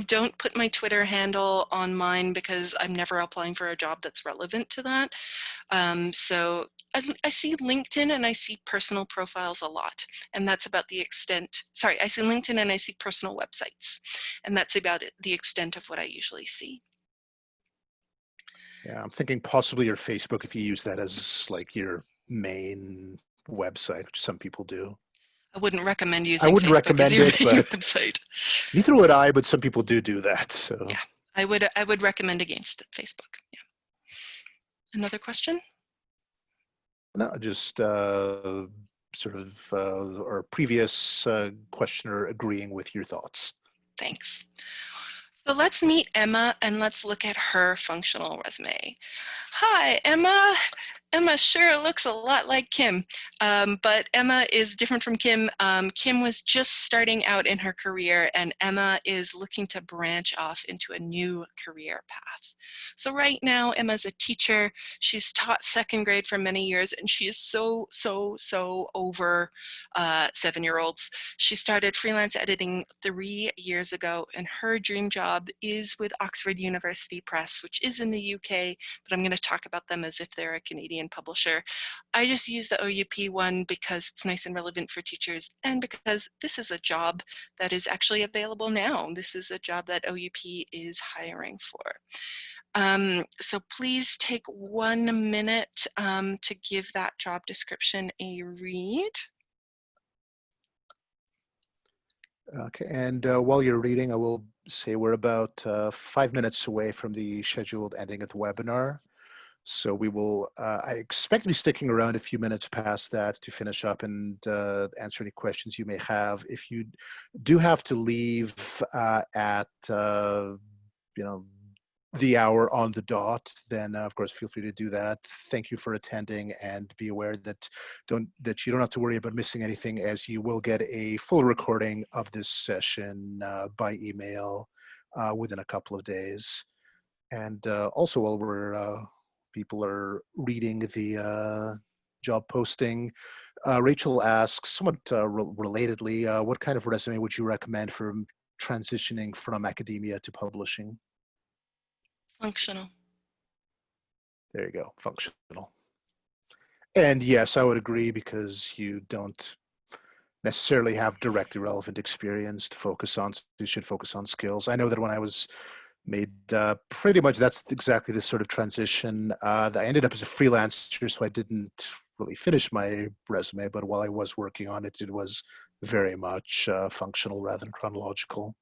don't put my Twitter handle on mine because I'm never applying for a job that's relevant to that. So I see LinkedIn and I see personal profiles a lot, and that's about the extent. Sorry, I see LinkedIn and I see personal websites, and that's about the extent of what I usually see. Yeah, I'm thinking possibly your Facebook, if you use that as like your main website, which some people do. I wouldn't recommend using I wouldn't Facebook recommend as your it, main but website. neither would I, but some people do that. So yeah, I would recommend against Facebook. Yeah. Another question? no, just sort of our previous questioner agreeing with your thoughts. Thanks. So let's meet Emma and let's look at her functional resume. Hi, Emma. Emma sure looks a lot like Kim, but Emma is different from Kim. Kim was just starting out in her career, and Emma is looking to branch off into a new career path. So right now, Emma's a teacher. She's taught 2nd grade for many years, and she is so over 7-year-olds. She started freelance editing 3 years ago, and her dream job is with Oxford University Press, which is in the UK, but I'm going to talk about them as if they're a Canadian publisher. I just use the OUP one because it's nice and relevant for teachers, and because this is a job that is actually available now. This is a job that OUP is hiring for. So please take 1 minute to give that job description a read. Okay, and while you're reading, I will say we're about 5 minutes away from the scheduled ending of the webinar. So we will, I expect to be sticking around a few minutes past that to finish up and answer any questions you may have. If you do have to leave at, the hour on the dot, then of course feel free to do that. Thank you for attending, and be aware that you don't have to worry about missing anything, as you will get a full recording of this session by email within a couple of days. And also, while we're people are reading the job posting. Rachel asks, somewhat relatedly, what kind of resume would you recommend for transitioning from academia to publishing? Functional. There you go, functional. And yes, I would agree, because you don't necessarily have directly relevant experience to focus on. You should focus on skills. I know that when I was made pretty much, that's exactly the sort of transition. I ended up as a freelancer, so I didn't really finish my resume, but while I was working on it, it was very much functional rather than chronological.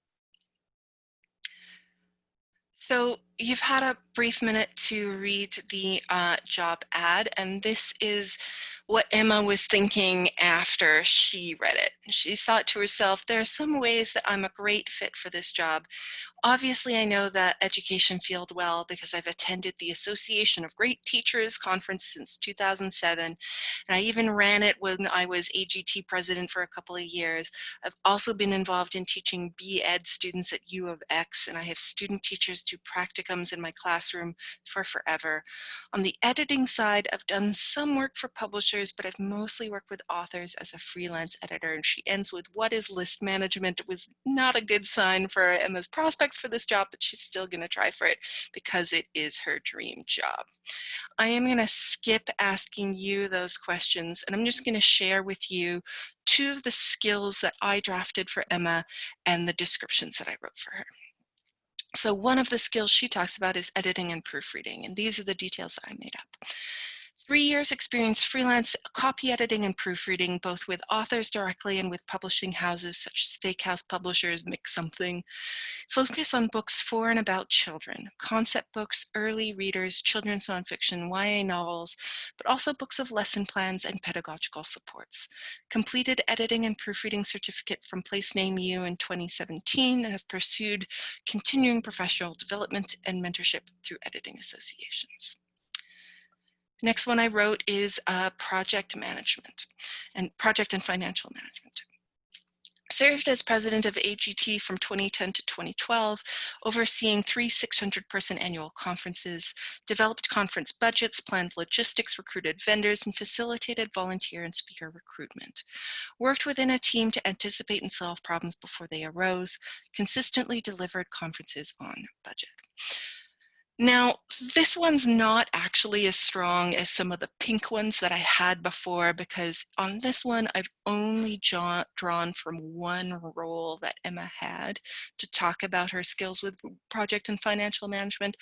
So you've had a brief minute to read the job ad, and this is what Emma was thinking after she read it. She thought to herself, there are some ways that I'm a great fit for this job. Obviously, I know that education field well because I've attended the Association of Great Teachers conference since 2007, and I even ran it when I was AGT president for a couple of years. I've also been involved in teaching B.Ed students at U of X, and I have student teachers do practicums in my classroom for forever. On the editing side, I've done some work for publishers, but I've mostly worked with authors as a freelance editor. And she ends with, what is list management? It was not a good sign for Emma's prospects for this job, but she's still going to try for it because it is her dream job. I am going to skip asking you those questions, and I'm just going to share with you two of the skills that I drafted for Emma and the descriptions that I wrote for her. So one of the skills she talks about is editing and proofreading, and these are the details that I made up. 3 years experience freelance copy editing and proofreading, both with authors directly and with publishing houses such as Fake House Publishers, Mix Something. Focus on books for and about children, concept books, early readers, children's nonfiction, YA novels, but also books of lesson plans and pedagogical supports. Completed editing and proofreading certificate from Place Name U in 2017 and have pursued continuing professional development and mentorship through editing associations. Next one I wrote is project management and project and financial management. Served as president of AGT from 2010 to 2012, overseeing 3 600-person annual conferences, developed conference budgets, planned logistics, recruited vendors, and facilitated volunteer and speaker recruitment. Worked within a team to anticipate and solve problems before they arose, consistently delivered conferences on budget. Now, this one's not actually as strong as some of the pink ones that I had before, because on this one, I've only drawn from one role that Emma had to talk about her skills with project and financial management.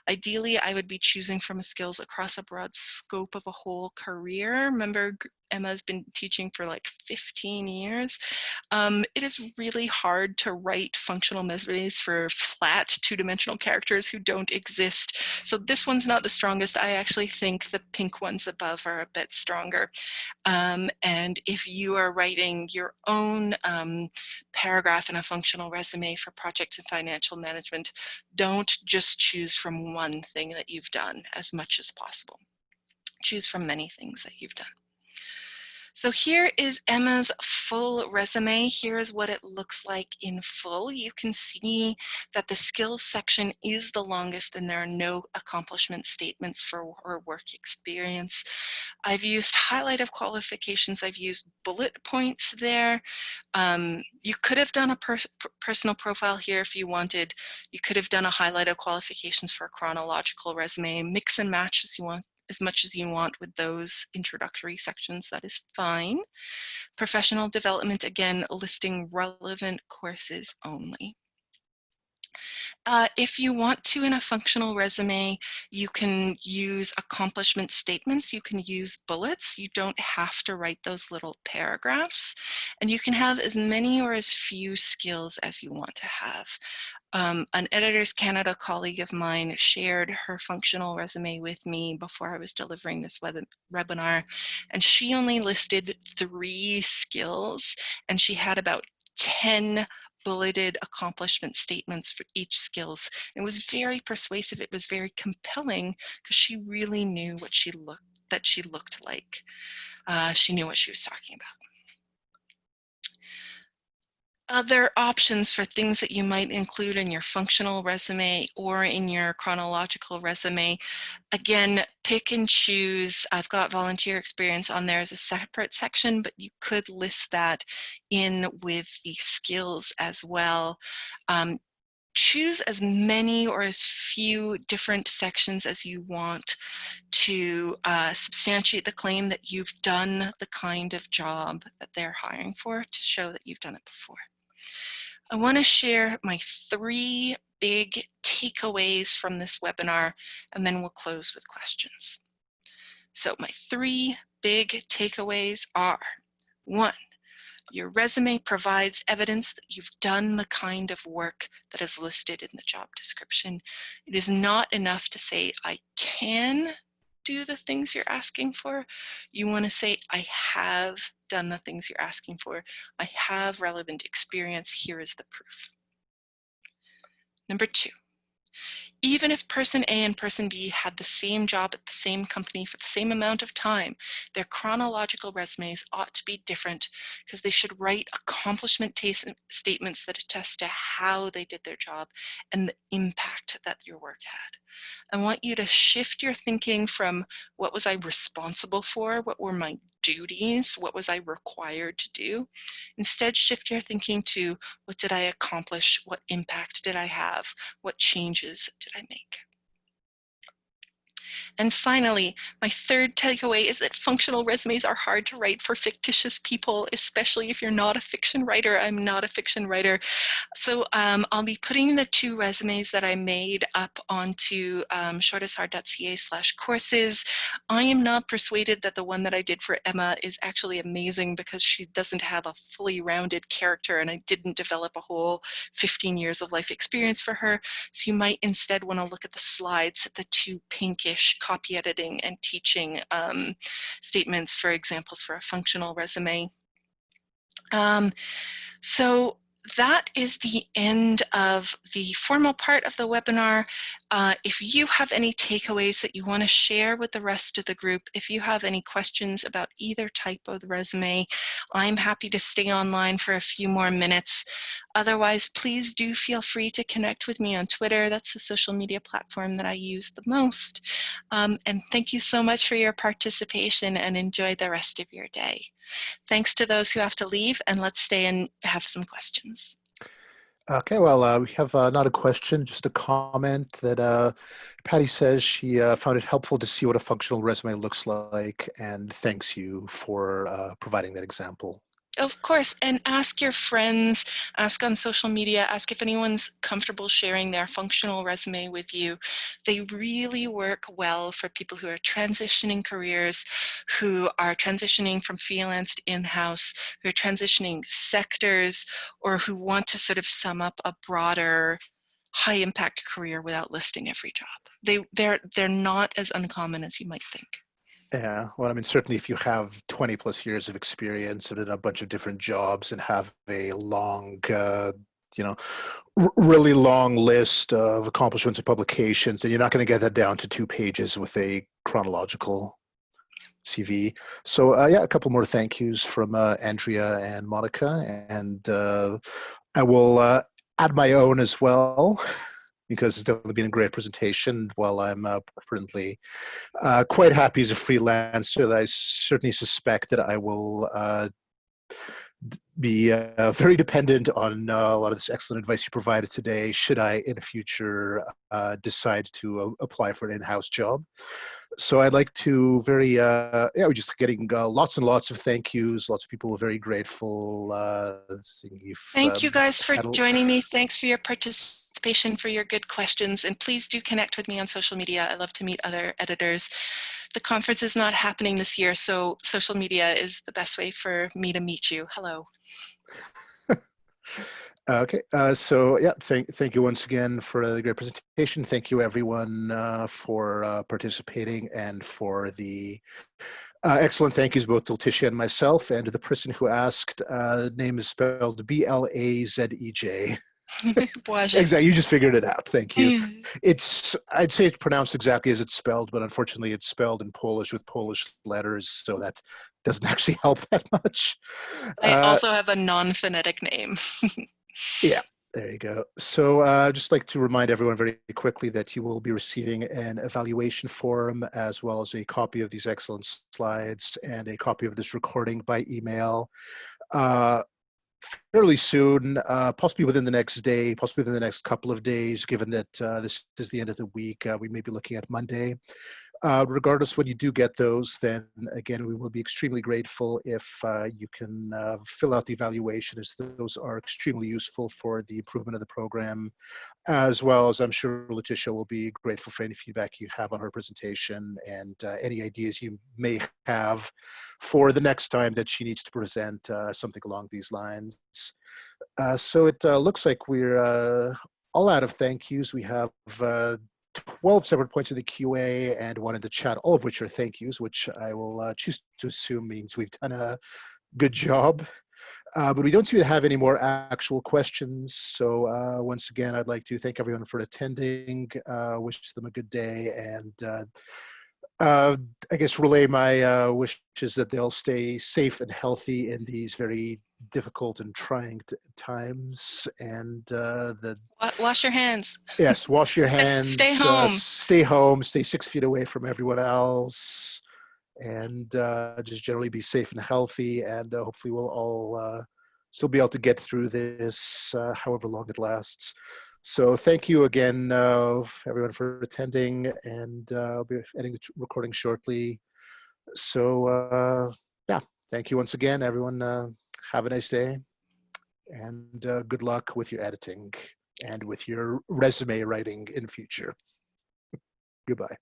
Ideally, I would be choosing from skills across a broad scope of a whole career. Remember, Emma's been teaching for like 15 years. It is really hard to write functional resumes for flat two-dimensional characters who don't exist. So this one's not the strongest. I actually think the pink ones above are a bit stronger. And if you are writing your own paragraph in a functional resume for project and financial management, don't just choose from one thing that you've done as much as possible. Choose from many things that you've done. So here is Emma's full resume. Here is what it looks like in full. You can see that the skills section is the longest and there are no accomplishment statements for her work experience. I've used highlight of qualifications. I've used bullet points there. You could have done a personal profile here if you wanted. You could have done a highlight of qualifications for a chronological resume. Mix and match as you want, as much as you want with those introductory sections, that is fine. Professional development, again, listing relevant courses only. If you want to, in a functional resume, you can use accomplishment statements, you can use bullets, you don't have to write those little paragraphs, and you can have as many or as few skills as you want to have. An Editors Canada colleague of mine shared her functional resume with me before I was delivering this webinar, and she only listed 3 skills, and she had about 10 bulleted accomplishment statements for each skills. It was very persuasive. It was very compelling because she really knew what she looked like. She knew what she was talking about. Other options for things that you might include in your functional resume or in your chronological resume. Again, pick and choose. I've got volunteer experience on there as a separate section, but you could list that in with the skills as well. Choose as many or as few different sections as you want to substantiate the claim that you've done the kind of job that they're hiring for, to show that you've done it before. I want to share my 3 big takeaways from this webinar, and then we'll close with questions. So my 3 big takeaways are: 1, your resume provides evidence that you've done the kind of work that is listed in the job description. It is not enough to say, I can do the things you're asking for. You want to say, I have done the things you're asking for. I have relevant experience. Here is the proof. Number 2, even if person A and person B had the same job at the same company for the same amount of time, their chronological resumes ought to be different, because they should write accomplishment statements that attest to how they did their job and the impact that your work had. I want you to shift your thinking from what was I responsible for, what were my duties, what was I required to do. Instead, shift your thinking to what did I accomplish, what impact did I have, what changes did I make. And finally, my 3rd takeaway is that functional resumes are hard to write for fictitious people, especially if you're not a fiction writer. I'm not a fiction writer. So I'll be putting the 2 resumes that I made up onto shortisthard.ca/courses. I am not persuaded that the one that I did for Emma is actually amazing, because she doesn't have a fully rounded character, and I didn't develop a whole 15 years of life experience for her. So you might instead want to look at the slides, at the 2 pinkish copy editing and teaching statements for examples for a functional resume. So that is the end of the formal part of the webinar. If you have any takeaways that you want to share with the rest of the group, if you have any questions about either type of the resume, I'm happy to stay online for a few more minutes. Otherwise, please do feel free to connect with me on Twitter. That's the social media platform that I use the most. And thank you so much for your participation, and enjoy the rest of your day. Thanks to those who have to leave, and let's stay and have some questions. Okay, well, we have not a question, just a comment that Patty says she found it helpful to see what a functional resume looks like, and thanks you for providing that example. Of course, and ask your friends, ask on social media, ask if anyone's comfortable sharing their functional resume with you. They really work well for people who are transitioning careers, who are transitioning from freelance to in-house, who are transitioning sectors, or who want to sort of sum up a broader high-impact career without listing every job. They're not as uncommon as you might think. Yeah, well, I mean, certainly if you have 20 plus years of experience and in a bunch of different jobs and have a long, you know, really long list of accomplishments and publications, then you're not going to get that down to 2 pages with a chronological CV. So yeah, a couple more thank yous from Andrea and Monica, and I will add my own as well, because it's definitely been a great presentation. While I'm currently quite happy as a freelancer, I certainly suspect that I will be very dependent on a lot of this excellent advice you provided today, should I in the future decide to apply for an in-house job. So I'd like to yeah, we're just getting lots and lots of thank yous. Lots of people are very grateful. Thank you guys for joining me. Thanks for your participation, for your good questions, and please do connect with me on social media. I love to meet other editors. The conference is not happening this year, so social media is the best way for me to meet you. Hello. Okay, so yeah, thank you once again for the great presentation. Thank you everyone for participating, and for the excellent thank yous both to Letitia and myself, and to the person who asked. The name is spelled B-L-A-Z-E-J. Błażej. Exactly. You just figured it out. Thank you. I'd say it's pronounced exactly as it's spelled, but unfortunately it's spelled in Polish with Polish letters, so that doesn't actually help that much. I also have a non-phonetic name. Yeah, there you go. So just like to remind everyone very quickly that you will be receiving an evaluation form as well as a copy of these excellent slides and a copy of this recording by email. Fairly soon, possibly within the next day, possibly within the next couple of days, given that this is the end of the week, we may be looking at Monday. Regardless, when you do get those, then again, we will be extremely grateful if you can fill out the evaluation, as those are extremely useful for the improvement of the program, as well as I'm sure Letitia will be grateful for any feedback you have on her presentation and any ideas you may have for the next time that she needs to present something along these lines. So it looks like we're all out of thank yous. We have 12 separate points in the QA and one in the chat, all of which are thank yous, which I will choose to assume means we've done a good job. But we don't seem to have any more actual questions. So once again, I'd like to thank everyone for attending, wish them a good day, and I guess relay my wishes that they'll stay safe and healthy in these very difficult and trying times, and that Wash your hands. yes, wash your Stay hands, home. stay home, stay 6 feet away from everyone else, and just generally be safe and healthy. And hopefully we'll all still be able to get through this, however long it lasts. So thank you again, everyone, for attending, and I'll be ending the recording shortly. So yeah, thank you once again, everyone. Have a nice day, and good luck with your editing and with your resume writing in future. Goodbye.